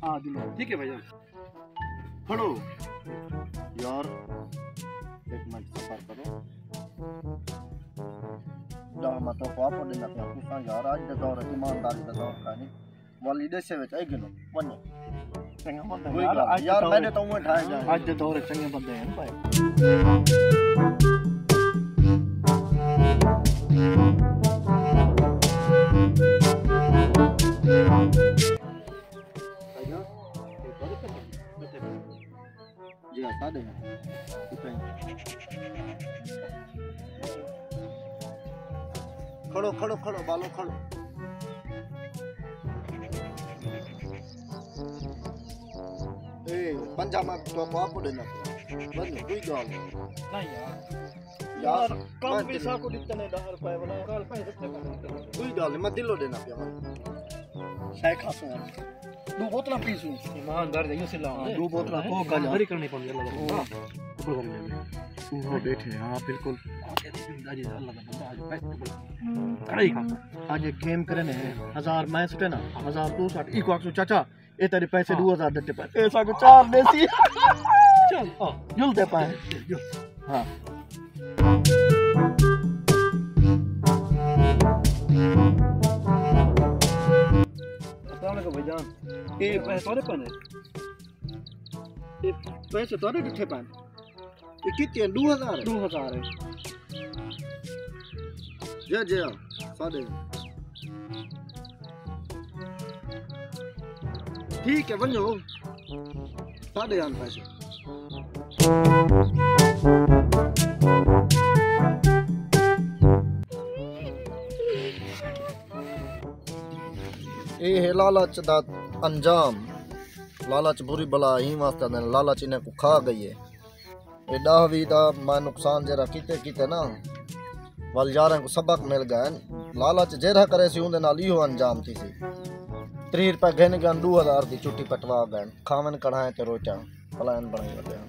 हाँ दिलो, ठीक है भैया। खड़ो यार, एक मिनट सफर करो। मैं तो पाप देना पे आपको यार आज द दौर ईमानदारी द दौर का नहीं वाली देश में आई गिनो वने चंगे बंदे यार मैंने तो मुंह ढाए जा आज द दौर चंगे बंदे हैं भाई। जी हाँ सादे खड़ो खड़ो खड़ो बालो खड़ो। ए पंजाब में तो पाप देना बंद कोई गाल नहीं यार कम पैसा को दितने 10 रुपए वाला कल पैसे कोई गाल मैं दिलो देना पे मैं शाय खासो दो बोतल पीसू ईमानदार जाइयो से लाओ दो बोतल को गल हरी करनी पड़ गया लगा ऊपर कर ले वो बैठे हां बिल्कुल जिम्मेदारी अल्लाह का बंदा आज पैसे खड़ा ही खा आज एक गेम करे ने 1000 मैं सुटे ना 1000 तू 60 इको आक्सो चाचा ए तेरे पैसे 2000 देते पे पैसा को 4 देसी चल जुल दे पाए हां भैजान ये पैसे तोरे पने ये पैसे तोरे किथे पान ये कितने 2000 है जे सादे ठीक है वनो सादे आन पैसे ये है लालच दा अंजाम। लालच बुरी बला ही वास्ता ने लालच इन्हें को खा गई है। ये दावी दा मैं नुकसान जरा कीते ना वाल यार को सबक मिल गया। लालच जेरा करे सी उंदे नाल इहो अंजाम थी सी 30 रुपए घेन गन 2000 दी चुट्टी पटवा गए खावन कढ़ाए ते रोचा पलायन बनाई गया।